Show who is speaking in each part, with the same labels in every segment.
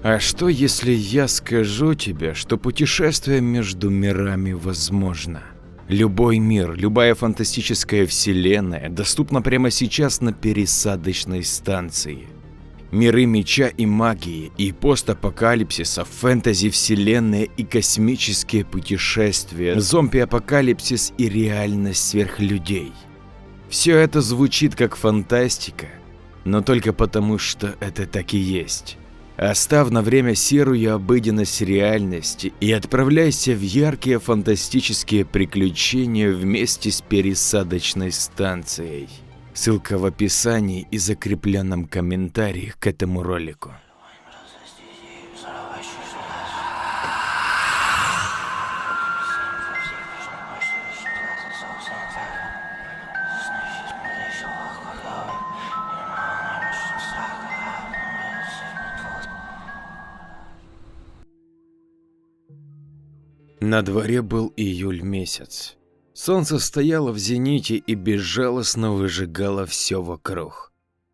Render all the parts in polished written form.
Speaker 1: А что, если я скажу тебе, что путешествие между мирами возможно? Любой мир, любая фантастическая вселенная доступна прямо сейчас на пересадочной станции. Миры меча и магии, и постапокалипсиса, фэнтези-вселенная и космические путешествия, зомби-апокалипсис и реальность сверхлюдей. Все это звучит как фантастика, но только потому, что это так и есть. Оставь на время серую обыденность реальности и отправляйся в яркие фантастические приключения вместе с пересадочной станцией. Ссылка в описании и закрепленном комментарии к этому ролику. На дворе был июль месяц. Солнце стояло в зените и безжалостно выжигало все вокруг.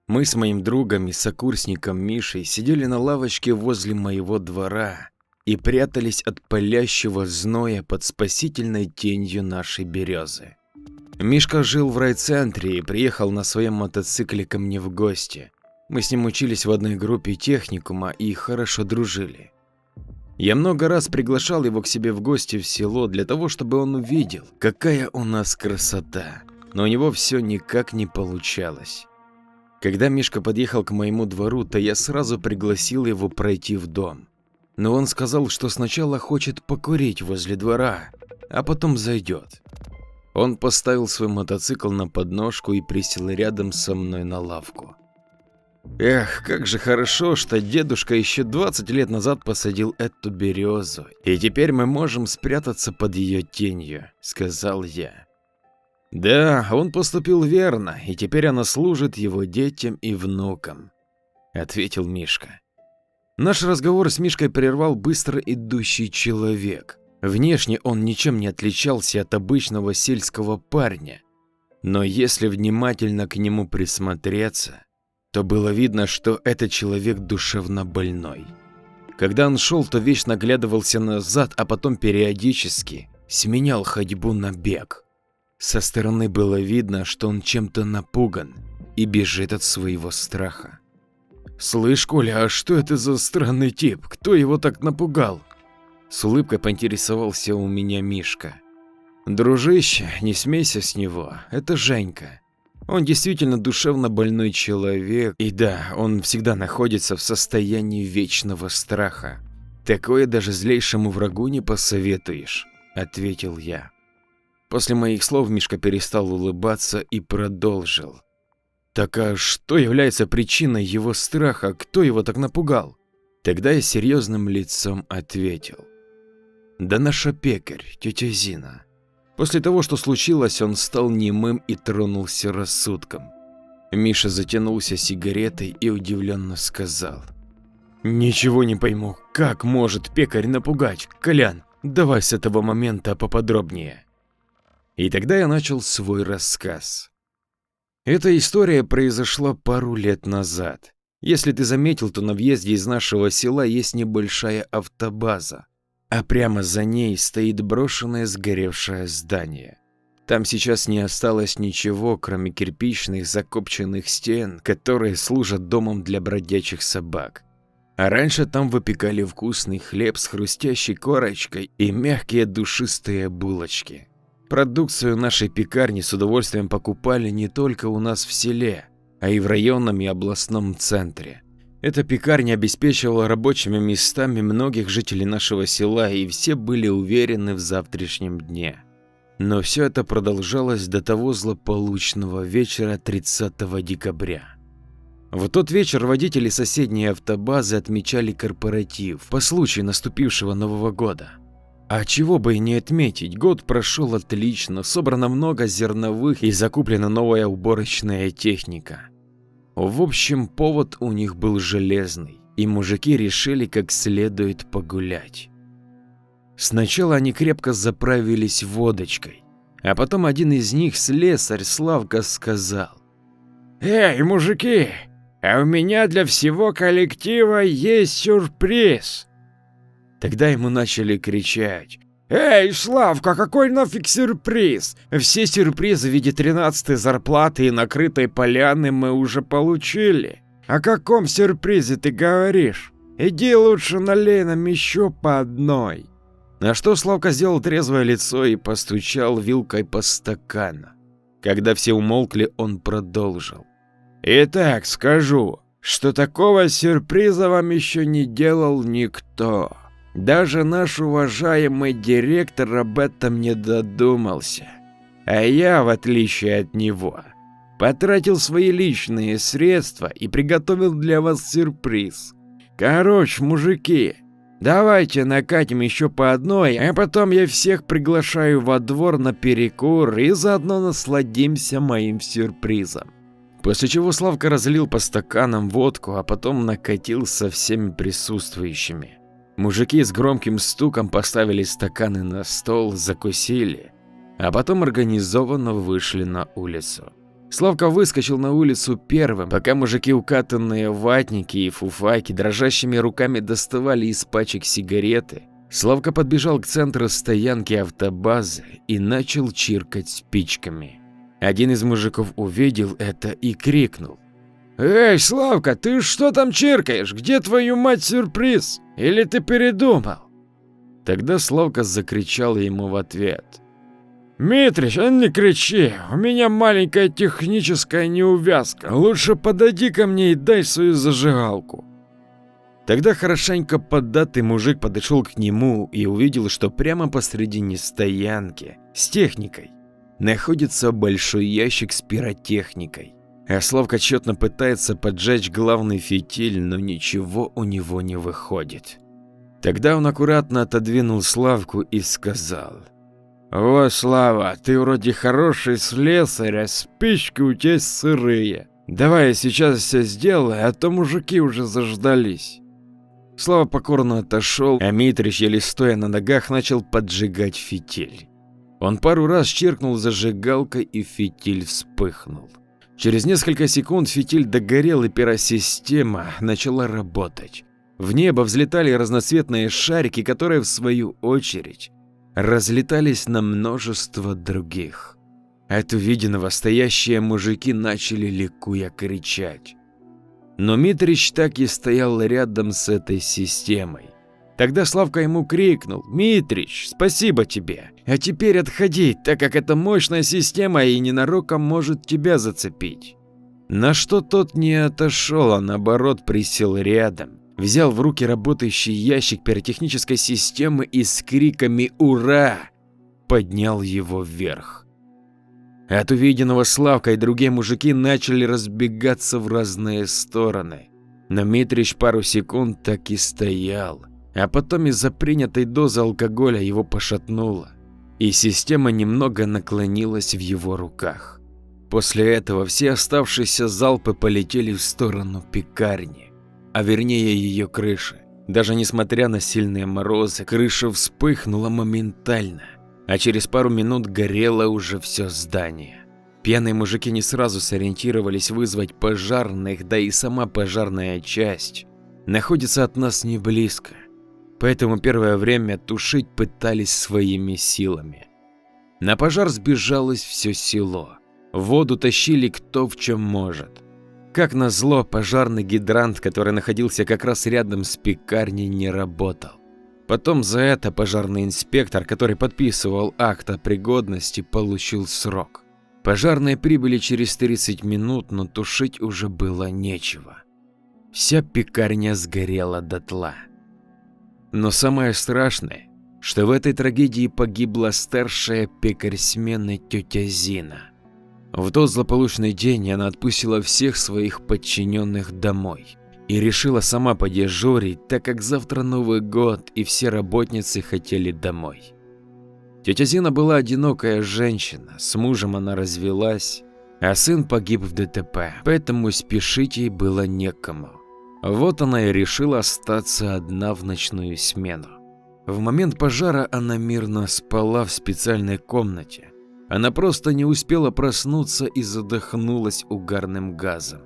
Speaker 1: Мы с моим другом и сокурсником Мишей сидели на лавочке возле моего двора и прятались от палящего зноя под спасительной тенью нашей березы. Мишка жил в райцентре и приехал на своем мотоцикле ко мне в гости. Мы с ним учились в одной группе техникума и хорошо дружили. Я много раз приглашал его к себе в гости в село для того, чтобы он увидел, какая у нас красота, но у него все никак не получалось. Когда Мишка подъехал к моему двору, то я сразу пригласил его пройти в дом. Но он сказал, что сначала хочет покурить возле двора, а потом зайдет. Он поставил свой мотоцикл на подножку и присел рядом со мной на лавку. Эх, как же хорошо, что дедушка еще 20 лет назад посадил эту березу, и теперь мы можем спрятаться под ее тенью, сказал я. Да, он поступил верно, и теперь она служит его детям и внукам, ответил Мишка. Наш разговор с Мишкой прервал быстро идущий человек. Внешне он ничем не отличался от обычного сельского парня, но если внимательно к нему присмотреться, то было видно, что этот человек душевно больной. Когда он шел, то вечно оглядывался назад, а потом периодически сменял ходьбу на бег. Со стороны было видно, что он чем-то напуган и бежит от своего страха. «Слышь, Коля, а что это за странный тип? Кто его так напугал?» С улыбкой поинтересовался у меня Мишка. «Дружище, не смейся с него, это Женька. Он действительно душевно больной человек, и да, он всегда находится в состоянии вечного страха. Такое даже злейшему врагу не посоветуешь», — ответил я. После моих слов Мишка перестал улыбаться и продолжил. «Так а что является причиной его страха? Кто его так напугал?» Тогда я серьезным лицом ответил. «Да наша пекарь, тетя Зина». После того, что случилось, он стал немым и тронулся рассудком. Миша затянулся сигаретой и удивленно сказал. «Ничего не пойму, как может пекарь напугать? Колян, давай с этого момента поподробнее». И тогда я начал свой рассказ. Эта история произошла пару лет назад. Если ты заметил, то на въезде из нашего села есть небольшая автобаза. А прямо за ней стоит брошенное сгоревшее здание. Там сейчас не осталось ничего, кроме кирпичных закопченных стен, которые служат домом для бродячих собак. А раньше там выпекали вкусный хлеб с хрустящей корочкой и мягкие душистые булочки. Продукцию нашей пекарни с удовольствием покупали не только у нас в селе, а и в районном и областном центре. Эта пекарня обеспечивала рабочими местами многих жителей нашего села, и все были уверены в завтрашнем дне. Но все это продолжалось до того злополучного вечера 30 декабря. В тот вечер водители соседней автобазы отмечали корпоратив по случаю наступившего Нового года. А чего бы и не отметить, год прошел отлично, собрано много зерновых и закуплена новая уборочная техника. В общем, повод у них был железный, и мужики решили как следует погулять. Сначала они крепко заправились водочкой, а потом один из них, слесарь Славка, сказал: «Эй, мужики, а у меня для всего коллектива есть сюрприз. Тогда ему начали кричать: «Эй, Славка, какой нафиг сюрприз? Все сюрпризы в виде 13-й зарплаты и накрытой поляны мы уже получили. О каком сюрпризе ты говоришь? Иди лучше налей нам еще по одной». На что Славка сделал трезвое лицо и постучал вилкой по стакану. Когда все умолкли, он продолжил: «Итак, скажу, что такого сюрприза вам еще не делал никто. Даже наш уважаемый директор об этом не додумался. А я, в отличие от него, потратил свои личные средства и приготовил для вас сюрприз. Короче, мужики, давайте накатим еще по одной, а потом я всех приглашаю во двор на перекур и заодно насладимся моим сюрпризом». После чего Славка разлил по стаканам водку, а потом накатил со всеми присутствующими. Мужики с громким стуком поставили стаканы на стол, закусили, а потом организованно вышли на улицу. Славка выскочил на улицу первым, пока мужики, укатанные ватники и фуфайки, дрожащими руками доставали из пачек сигареты. Славка подбежал к центру стоянки автобазы и начал чиркать спичками. Один из мужиков увидел это и крикнул: «Эй, Славка, ты что там чиркаешь? Где, твою мать, сюрприз? Или ты передумал?» Тогда Славка закричал ему в ответ: «Митрич, не кричи, у меня маленькая техническая неувязка, лучше подойди ко мне и дай свою зажигалку». Тогда хорошенько поддатый мужик подошел к нему и увидел, что прямо посредине стоянки с техникой находится большой ящик с пиротехникой. А Славка тщетно пытается поджечь главный фитиль, но ничего у него не выходит. Тогда он аккуратно отодвинул Славку и сказал: «О, Слава, ты вроде хороший слесарь, а спички у тебя сырые. Давай я сейчас все сделаю, а то мужики уже заждались». Слава покорно отошел, а Митрич, еле стоя на ногах, начал поджигать фитиль. Он пару раз чиркнул зажигалкой, и фитиль вспыхнул. Через несколько секунд фитиль догорел, и пиросистема начала работать. В небо взлетали разноцветные шарики, которые в свою очередь разлетались на множество других. От увиденного стоящие мужики начали ликуя кричать. Но Митрич так и стоял рядом с этой системой. Тогда Славка ему крикнул: «Митрич, спасибо тебе, а теперь отходи, так как это мощная система и ненароком может тебя зацепить». На что тот не отошел, а наоборот присел рядом, взял в руки работающий ящик пиротехнической системы и с криками «Ура!» поднял его вверх. От увиденного Славка и другие мужики начали разбегаться в разные стороны, но Митрич пару секунд так и стоял. А потом из-за принятой дозы алкоголя его пошатнуло, и система немного наклонилась в его руках. После этого все оставшиеся залпы полетели в сторону пекарни, а вернее ее крыши. Даже несмотря на сильные морозы, крыша вспыхнула моментально, а через пару минут горело уже все здание. Пьяные мужики не сразу сориентировались вызвать пожарных, да и сама пожарная часть находится от нас не близко. Поэтому первое время тушить пытались своими силами. На пожар сбежалось все село. Воду тащили кто в чем может. Как назло, пожарный гидрант, который находился как раз рядом с пекарней, не работал. Потом за это пожарный инспектор, который подписывал акт о пригодности, получил срок. Пожарные прибыли через 30 минут, но тушить уже было нечего. Вся пекарня сгорела дотла. Но самое страшное, что в этой трагедии погибла старшая пекарь смены тетя Зина. В тот злополучный день она отпустила всех своих подчиненных домой и решила сама подежурить, так как завтра Новый год и все работницы хотели домой. Тетя Зина была одинокая женщина, с мужем она развелась, а сын погиб в ДТП, поэтому спешить ей было некому. Вот она и решила остаться одна в ночную смену. В момент пожара она мирно спала в специальной комнате. Она просто не успела проснуться и задохнулась угарным газом.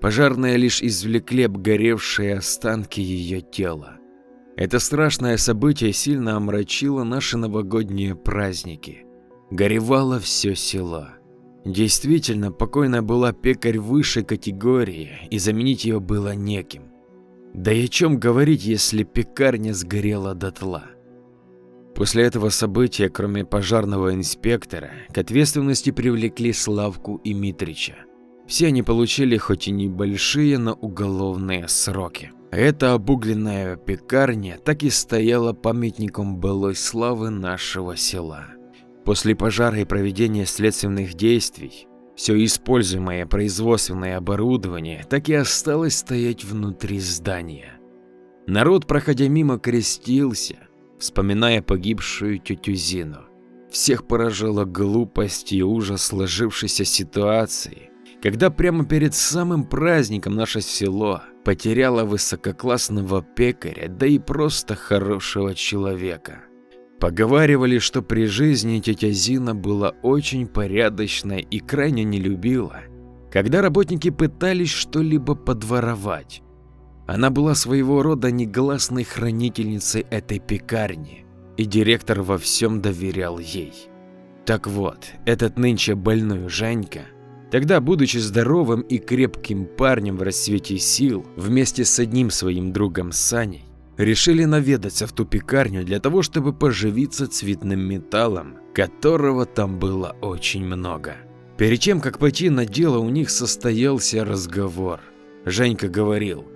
Speaker 1: Пожарные лишь извлекли обгоревшие останки ее тела. Это страшное событие сильно омрачило наши новогодние праздники. Горевало все село. Действительно, покойная была пекарь высшей категории, и заменить ее было неким. Да и о чем говорить, если пекарня сгорела дотла. После этого события, кроме пожарного инспектора, к ответственности привлекли Славку и Митрича. Все они получили хоть и небольшие, но уголовные сроки. Эта обугленная пекарня так и стояла памятником былой славы нашего села. После пожара и проведения следственных действий, все используемое производственное оборудование так и осталось стоять внутри здания. Народ, проходя мимо, крестился, вспоминая погибшую тетю Зину. Всех поражала глупость и ужас сложившейся ситуации, когда прямо перед самым праздником наше село потеряло высококлассного пекаря, да и просто хорошего человека. Поговаривали, что при жизни тетя Зина была очень порядочной и крайне не любила, когда работники пытались что-либо подворовать. Она была своего рода негласной хранительницей этой пекарни, и директор во всем доверял ей. Так вот, этот нынче больной Женька, тогда, будучи здоровым и крепким парнем в расцвете сил, вместе с одним своим другом Саней, решили наведаться в ту пекарню для того, чтобы поживиться цветным металлом, которого там было очень много. Перед тем, как пойти на дело, у них состоялся разговор. Женька говорил: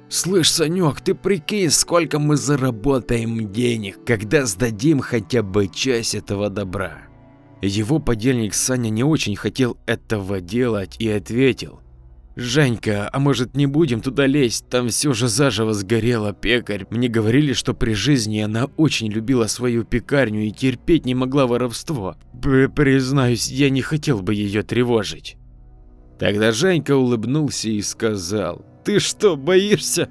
Speaker 1: «Слышь, Санек, ты прикинь, сколько мы заработаем денег, когда сдадим хотя бы часть этого добра». Его подельник Саня не очень хотел этого делать и ответил: «Женька, а может не будем туда лезть, там все же заживо сгорела пекарь. Мне говорили, что при жизни она очень любила свою пекарню и терпеть не могла воровство. Признаюсь, я не хотел бы ее тревожить». Тогда Женька улыбнулся и сказал: «Ты что, боишься?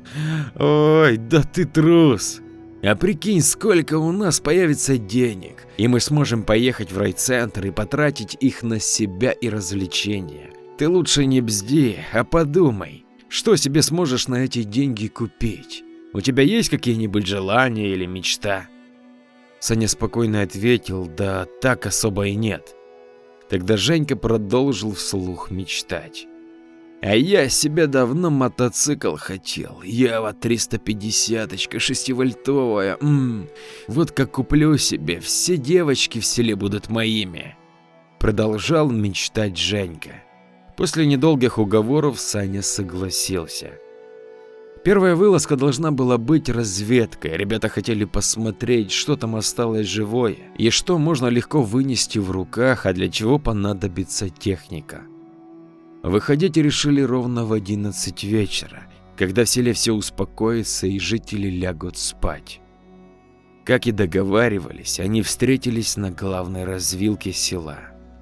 Speaker 1: Ой, да ты трус. А прикинь, сколько у нас появится денег, и мы сможем поехать в райцентр и потратить их на себя и развлечения. Ты лучше не бзди, а подумай, что себе сможешь на эти деньги купить? У тебя есть какие-нибудь желания или мечта?» Саня спокойно ответил: «Да так особо и нет». Тогда Женька продолжил вслух мечтать: «А я себе давно мотоцикл хотел, Ява 350-очка 6-вольтовая, вот как куплю себе, все девочки в селе будут моими». Продолжал мечтать Женька. После недолгих уговоров Саня согласился. Первая вылазка должна была быть разведкой. Ребята хотели посмотреть, что там осталось живое и что можно легко вынести в руках, а для чего понадобится техника. Выходить решили ровно в 11 вечера, когда в селе все успокоится и жители лягут спать. Как и договаривались, они встретились на главной развилке села,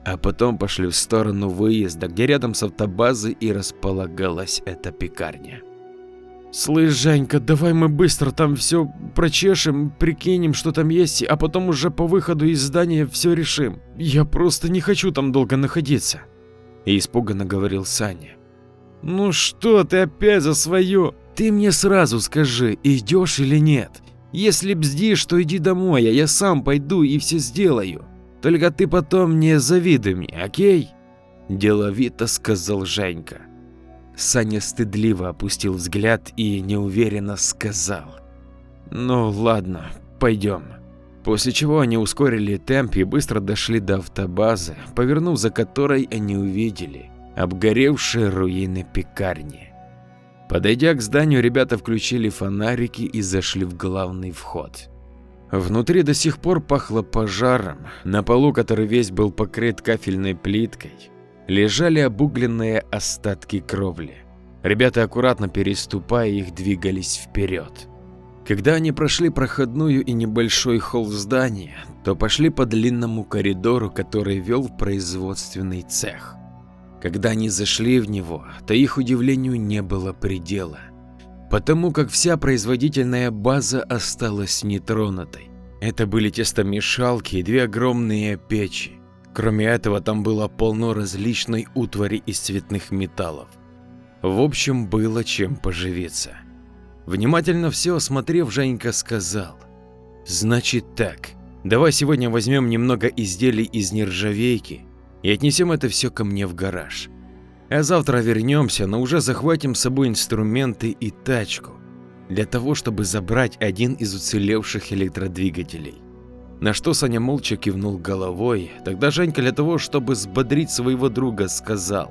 Speaker 1: а потом пошли в сторону выезда, где рядом с автобазой и располагалась эта пекарня. «Слышь, Женька, давай мы быстро там все прочешем, прикинем, что там есть, а потом уже по выходу из здания все решим. Я просто не хочу там долго находиться», – и испуганно говорил Саня. «Ну что ты опять за свое? Ты мне сразу скажи, идешь или нет. Если бздишь, то иди домой, а я сам пойду и все сделаю. Только ты потом не завидуй мне, окей?» – деловито сказал Женька. Саня стыдливо опустил взгляд и неуверенно сказал: «Ну ладно, пойдем». После чего они ускорили темп и быстро дошли до автобазы, повернув за которой они увидели обгоревшие руины пекарни. Подойдя к зданию, ребята включили фонарики и зашли в главный вход. Внутри до сих пор пахло пожаром, на полу, который весь был покрыт кафельной плиткой, лежали обугленные остатки кровли. Ребята, аккуратно переступая их, двигались вперед. Когда они прошли проходную и небольшой холл здания, то пошли по длинному коридору, который вел в производственный цех. Когда они зашли в него, то их удивлению не было предела, потому как вся производительная база осталась нетронутой. Это были тестомешалки и две огромные печи. Кроме этого, там было полно различной утвари из цветных металлов. В общем, было чем поживиться. Внимательно все осмотрев, Женька сказал: «Значит так, давай сегодня возьмем немного изделий из нержавейки и отнесем это все ко мне в гараж. А завтра вернемся, но уже захватим с собой инструменты и тачку, для того, чтобы забрать один из уцелевших электродвигателей». На что Саня молча кивнул головой. Тогда Женька для того, чтобы взбодрить своего друга, сказал: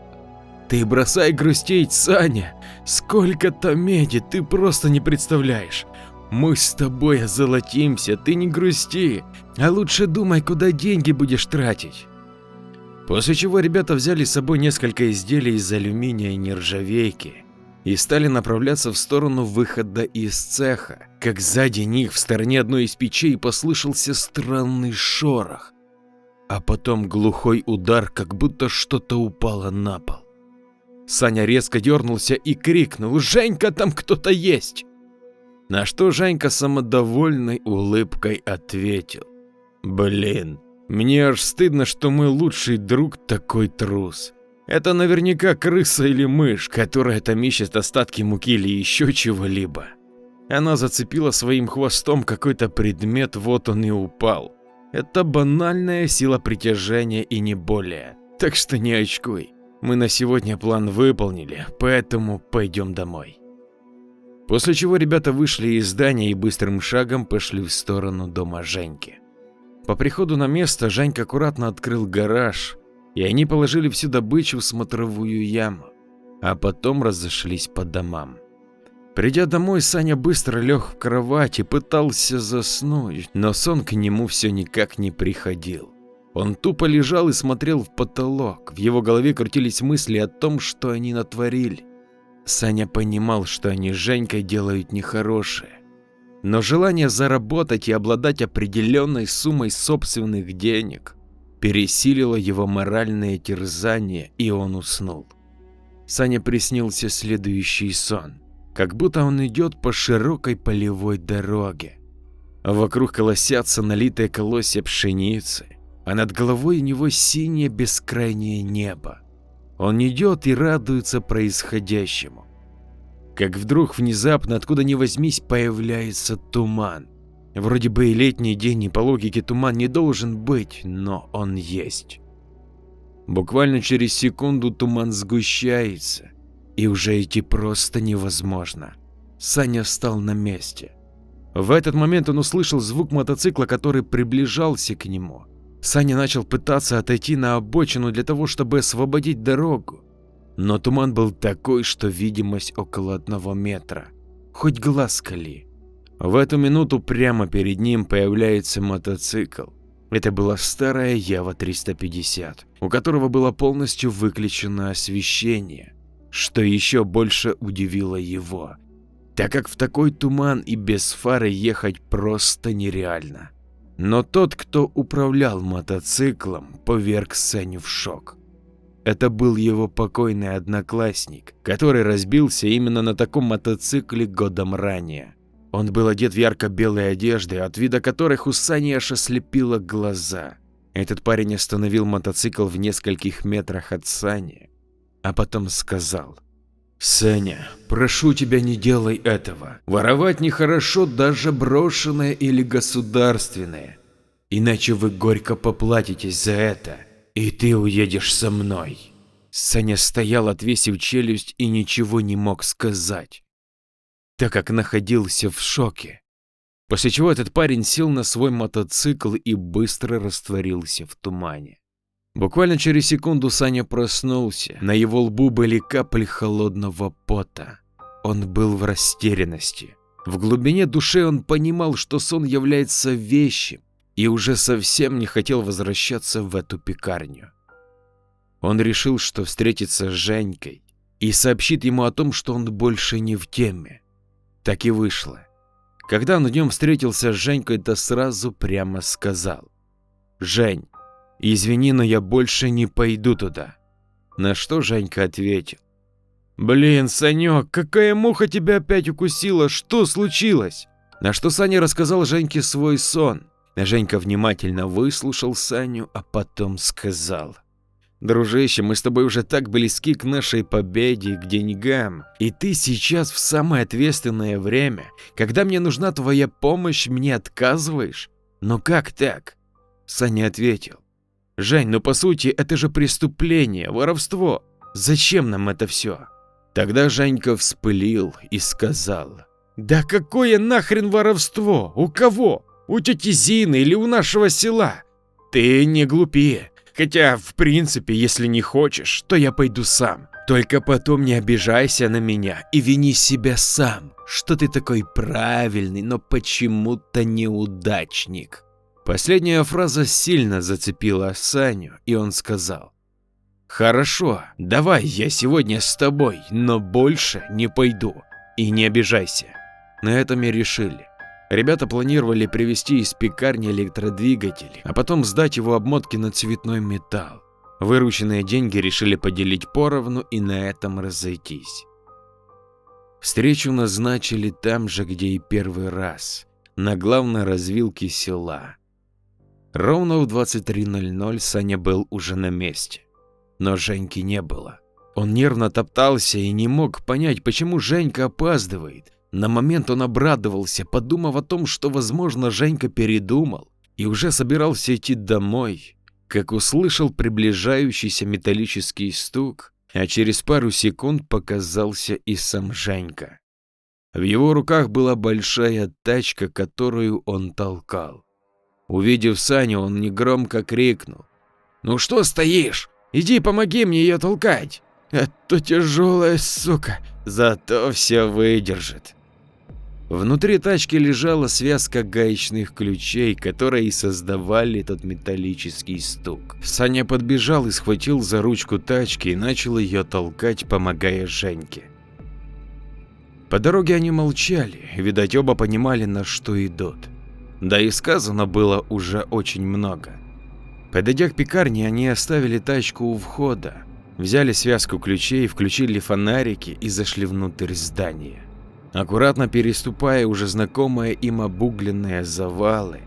Speaker 1: «Ты бросай грустить, Саня, сколько-то меди, ты просто не представляешь. Мы с тобой озолотимся, ты не грусти, а лучше думай, куда деньги будешь тратить». После чего ребята взяли с собой несколько изделий из алюминия и нержавейки и стали направляться в сторону выхода из цеха, как сзади них в стороне одной из печей послышался странный шорох, а потом глухой удар, как будто что-то упало на пол. Саня резко дернулся и крикнул: «Женька, там кто-то есть!» На что Женька самодовольной улыбкой ответил: «Блин, мне аж стыдно, что мой лучший друг такой трус. Это наверняка крыса или мышь, которая там ищет остатки муки или еще чего-либо. Она зацепила своим хвостом какой-то предмет, вот он и упал. Это банальная сила притяжения и не более, так что не очкуй. Мы на сегодня план выполнили, поэтому пойдем домой». После чего ребята вышли из здания и быстрым шагом пошли в сторону дома Женьки. По приходу на место Женька аккуратно открыл гараж, и они положили всю добычу в смотровую яму, а потом разошлись по домам. Придя домой, Саня быстро лег в кровать и пытался заснуть, но сон к нему все никак не приходил. Он тупо лежал и смотрел в потолок, в его голове крутились мысли о том, что они натворили. Саня понимал, что они с Женькой делают нехорошее, но желание заработать и обладать определенной суммой собственных денег пересилило его моральное терзание, и он уснул. Сане приснился следующий сон, как будто он идет по широкой полевой дороге. Вокруг колосятся налитые колосья пшеницы, а над головой у него синее бескрайнее небо. Он идет и радуется происходящему. Как вдруг внезапно, откуда ни возьмись, появляется туман. Вроде бы и летний день, и по логике туман не должен быть, но он есть. Буквально через секунду туман сгущается, и уже идти просто невозможно. Саня встал на месте. В этот момент он услышал звук мотоцикла, который приближался к нему. Саня начал пытаться отойти на обочину для того, чтобы освободить дорогу, но туман был такой, что видимость около 1 метра, хоть глаз кали. В эту минуту прямо перед ним появляется мотоцикл. Это была старая Ява 350, у которого было полностью выключено освещение, что еще больше удивило его, так как в такой туман и без фары ехать просто нереально. Но тот, кто управлял мотоциклом, поверг Саню в шок. Это был его покойный одноклассник, который разбился именно на таком мотоцикле годом ранее. Он был одет в ярко-белые одежды, от вида которых у Сани аж ослепило глаза. Этот парень остановил мотоцикл в нескольких метрах от Сани, а потом сказал: «Саня, прошу тебя, не делай этого. Воровать нехорошо, даже брошенное или государственное. Иначе вы горько поплатитесь за это, и ты уедешь со мной». Саня стоял, отвесив челюсть, и ничего не мог сказать, так как находился в шоке. После чего этот парень сел на свой мотоцикл и быстро растворился в тумане. Буквально через секунду Саня проснулся, на его лбу были капли холодного пота. Он был в растерянности. В глубине души он понимал, что сон является вещим, и уже совсем не хотел возвращаться в эту пекарню. Он решил, что встретится с Женькой и сообщит ему о том, что он больше не в теме. Так и вышло. Когда он днем встретился с Женькой, то сразу прямо сказал: «Жень, извини, но я больше не пойду туда». На что Женька ответил: «Блин, Санек, какая муха тебя опять укусила, что случилось?» На что Саня рассказал Женьке свой сон. Женька внимательно выслушал Саню, а потом сказал: Дружище, мы с тобой уже так близки к нашей победе и к деньгам, и ты сейчас в самое ответственное время, когда мне нужна твоя помощь, мне отказываешь? Но как так? Саня ответил: Жень, ну по сути это же преступление, воровство. Зачем нам это все? Тогда Женька вспылил и сказал: да какое нахрен воровство? У кого? У тети Зины или у нашего села? Ты не глупи. Хотя, в принципе, если не хочешь, то я пойду сам. Только потом не обижайся на меня и вини себя сам, что ты такой правильный, но почему-то неудачник. Последняя фраза сильно зацепила Саню, и он сказал: хорошо, давай я сегодня с тобой, но больше не пойду. И не обижайся. На этом и решили. Ребята планировали привезти из пекарни электродвигатель, а потом сдать его обмотки на цветной металл. Вырученные деньги решили поделить поровну и на этом разойтись. Встречу назначили там же, где и первый раз, на главной развилке села. Ровно в 23:00 Саня был уже на месте, но Женьки не было. Он нервно топтался и не мог понять, почему Женька опаздывает. На момент он обрадовался, подумав о том, что, возможно, Женька передумал и уже собирался идти домой, как услышал приближающийся металлический стук, а через пару секунд показался и сам Женька. В его руках была большая тачка, которую он толкал. Увидев Саню, он негромко крикнул: ну что стоишь? Иди помоги мне ее толкать. Это тяжелая сука, зато все выдержит. Внутри тачки лежала связка гаечных ключей, которые и создавали этот металлический стук. Саня подбежал и схватил за ручку тачки и начал ее толкать, помогая Женьке. По дороге они молчали, видать, оба понимали, на что идут. Да и сказано было уже очень много. Подойдя к пекарне, они оставили тачку у входа, взяли связку ключей, включили фонарики и зашли внутрь здания. Аккуратно переступая уже знакомые им обугленные завалы,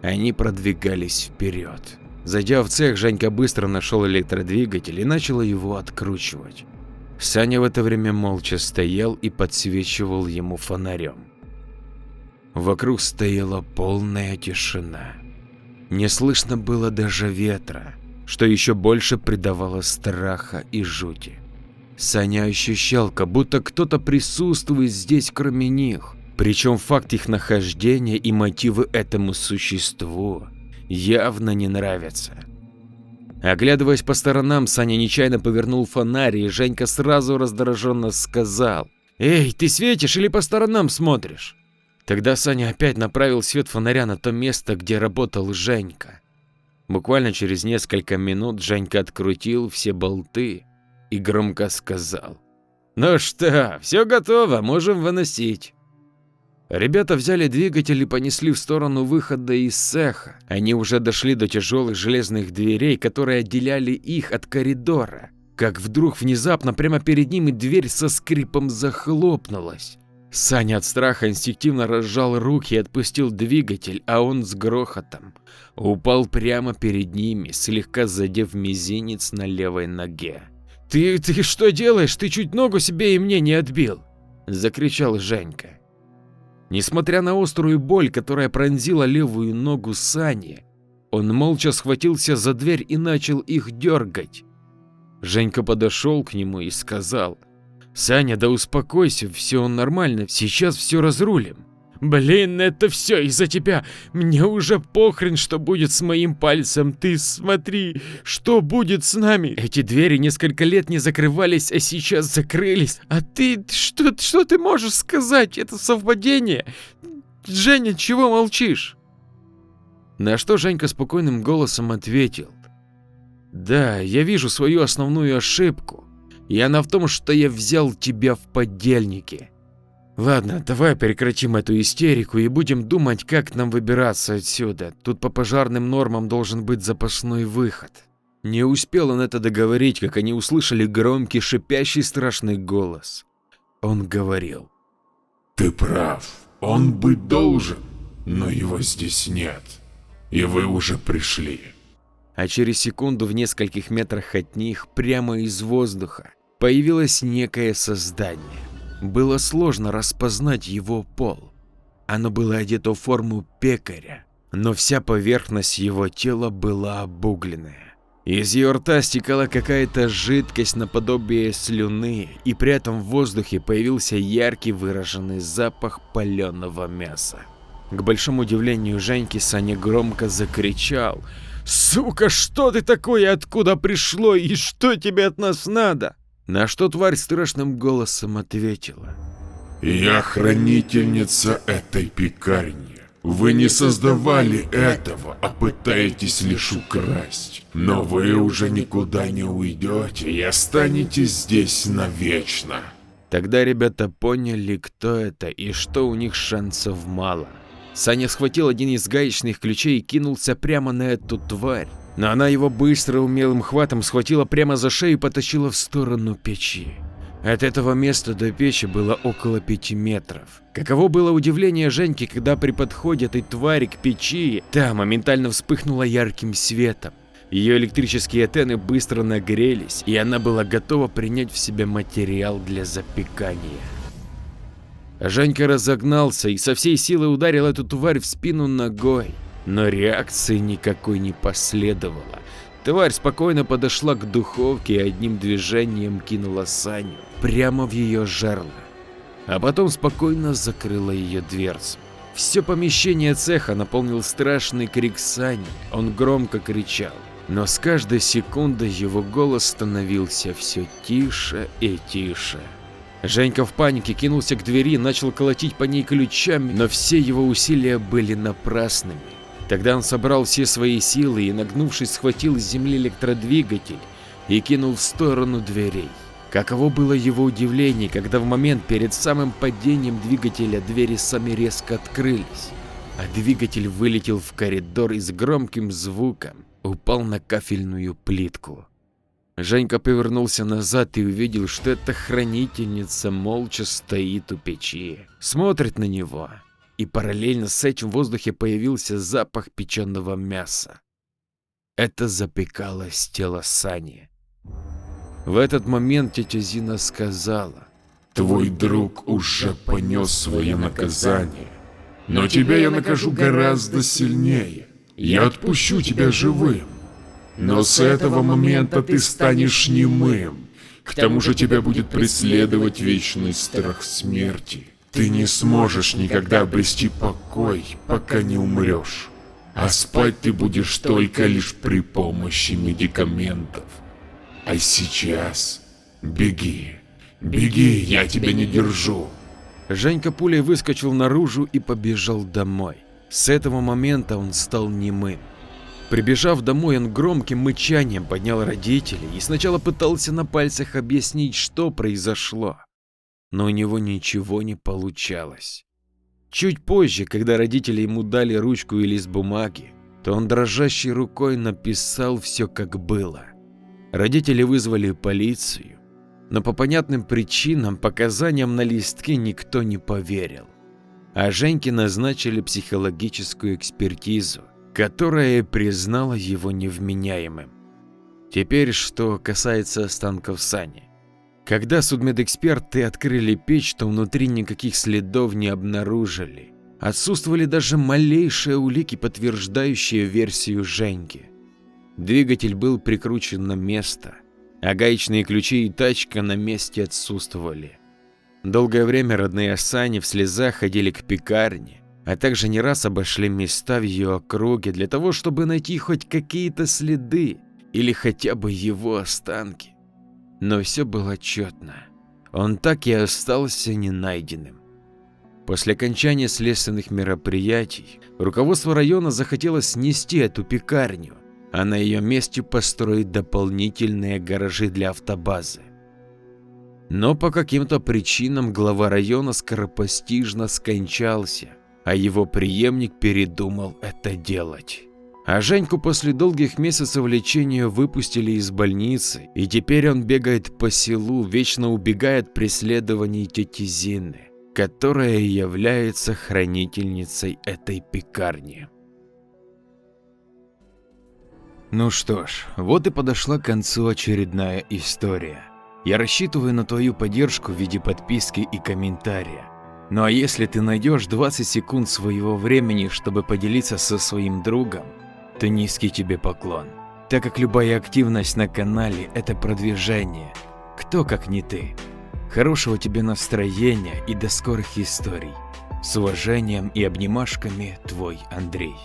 Speaker 1: они продвигались вперед. Зайдя в цех, Женька быстро нашел электродвигатель и начал его откручивать. Саня в это время молча стоял и подсвечивал ему фонарем. Вокруг стояла полная тишина. Не слышно было даже ветра, что еще больше придавало страха и жути. Саня ощущал, как будто кто-то присутствует здесь кроме них, причем факт их нахождения и мотивы этому существу явно не нравятся. Оглядываясь по сторонам, Саня нечаянно повернул фонарь, и Женька сразу раздраженно сказал: «Эй, ты светишь или по сторонам смотришь?» Тогда Саня опять направил свет фонаря на то место, где работал Женька. Буквально через несколько минут Женька открутил все болты и громко сказал: «Ну что, все готово, можем выносить». Ребята взяли двигатель и понесли в сторону выхода из цеха. Они уже дошли до тяжелых железных дверей, которые отделяли их от коридора, как вдруг внезапно прямо перед ними дверь со скрипом захлопнулась. Саня от страха инстинктивно разжал руки и отпустил двигатель, а он с грохотом упал прямо перед ними, слегка задев мизинец на левой ноге. «Ты что делаешь? Ты чуть ногу себе и мне не отбил!» – закричал Женька. Несмотря на острую боль, которая пронзила левую ногу Сани, он молча схватился за дверь и начал их дергать. Женька подошел к нему и сказал: «Саня, да успокойся, все нормально, сейчас все разрулим». «Блин, это все из-за тебя, мне уже похрен, что будет с моим пальцем, ты смотри, что будет с нами. Эти двери несколько лет не закрывались, а сейчас закрылись, а ты, что ты можешь сказать, это совпадение? Женя, чего молчишь?» На что Женька спокойным голосом ответил: «Да, я вижу свою основную ошибку, и она в том, что я взял тебя в подельники. Ладно, давай прекратим эту истерику и будем думать, как нам выбираться отсюда. Тут по пожарным нормам должен быть запасной выход». Не успел он это договорить, как они услышали громкий, шипящий, страшный голос. Он говорил:
Speaker 2: «Ты прав, он быть должен, но его здесь нет, и вы уже пришли.
Speaker 1: а через секунду в нескольких метрах от них, прямо из воздуха, появилось некое создание. Было сложно распознать его пол. Оно было одето в форму пекаря, но вся поверхность его тела была обугленная. Из ее рта стекала какая-то жидкость наподобие слюны, и при этом в воздухе появился яркий выраженный запах паленого мяса. К большому удивлению Женьки, Саня громко закричал: «Сука, что ты такое? Откуда пришло? И что тебе от нас надо?» На что тварь страшным голосом ответила:
Speaker 2: «Я хранительница этой пекарни. Вы не создавали этого, а пытаетесь лишь украсть. Но вы уже никуда не уйдете и останетесь здесь навечно».
Speaker 1: Тогда ребята поняли, кто это и что у них шансов мало. Саня схватил один из гаечных ключей и кинулся прямо на эту тварь, но она его быстро умелым хватом схватила прямо за шею и потащила в сторону печи. От этого места до печи было около 5 метров. Каково было удивление Женьки, когда при подходе этой твари к печи та моментально вспыхнула ярким светом. Ее электрические антенны быстро нагрелись, и она была готова принять в себя материал для запекания. Женька разогнался и со всей силы ударил эту тварь в спину ногой, но реакции никакой не последовало. Тварь спокойно подошла к духовке и одним движением кинула Саню прямо в ее жерло, а потом спокойно закрыла ее дверцу. Все помещение цеха наполнил страшный крик Сани. Он громко кричал, но с каждой секундой его голос становился все тише и тише. Женька в панике кинулся к двери и начал колотить по ней ключами, но все его усилия были напрасными. Тогда он собрал все свои силы и, нагнувшись, схватил с земли электродвигатель и кинул в сторону дверей. Каково было его удивление, когда в момент перед самым падением двигателя двери сами резко открылись, а двигатель вылетел в коридор и с громким звуком упал на кафельную плитку. Женька повернулся назад и увидел, что эта хранительница молча стоит у печи, смотрит на него, и параллельно с этим в воздухе появился запах печеного мяса. Это запекалось тело Сани. В этот момент тетя Зина сказала:
Speaker 2: «Твой друг уже понес свое наказание, но тебя я накажу гораздо сильнее. Я отпущу тебя живым. Но с этого момента ты станешь немым. К тому же тебя будет преследовать вечный страх смерти. Ты не сможешь никогда обрести покой, пока не умрешь. А спать ты будешь только лишь при помощи медикаментов. А сейчас беги, беги, я тебя не держу».
Speaker 1: Женька пулей выскочил наружу и побежал домой. С этого момента он стал немым. Прибежав домой, он громким мычанием поднял родителей и сначала пытался на пальцах объяснить, что произошло, но у него ничего не получалось. Чуть позже, когда родители ему дали ручку и лист бумаги, то он дрожащей рукой написал все, как было. Родители вызвали полицию, но по понятным причинам показаниям на листке никто не поверил, а Женьке назначили психологическую экспертизу, которая признала его невменяемым. Теперь, что касается останков Сани. Когда судмедэксперты открыли печь, то внутри никаких следов не обнаружили. Отсутствовали даже малейшие улики, подтверждающие версию Женьки. Двигатель был прикручен на место, а гаечные ключи и тачка на месте отсутствовали. Долгое время родные Сани в слезах ходили к пекарне, а также не раз обошли места в ее округе для того, чтобы найти хоть какие-то следы или хотя бы его останки. Но все было тщетно. Он так и остался ненайденным. После окончания следственных мероприятий руководство района захотело снести эту пекарню, а на ее месте построить дополнительные гаражи для автобазы. Но по каким-то причинам глава района скоропостижно скончался, а его преемник передумал это делать. А Женьку после долгих месяцев лечения выпустили из больницы, и теперь он бегает по селу, вечно убегая от преследований тети Зины, которая является хранительницей этой пекарни. Ну что ж, вот и подошла к концу очередная история. Я рассчитываю на твою поддержку в виде подписки и комментария. Ну а если ты найдешь 20 секунд своего времени, чтобы поделиться со своим другом, то низкий тебе поклон. Так как любая активность на канале – это продвижение. Кто как не ты. Хорошего тебе настроения и до скорых историй. С уважением и обнимашками, твой Андрей.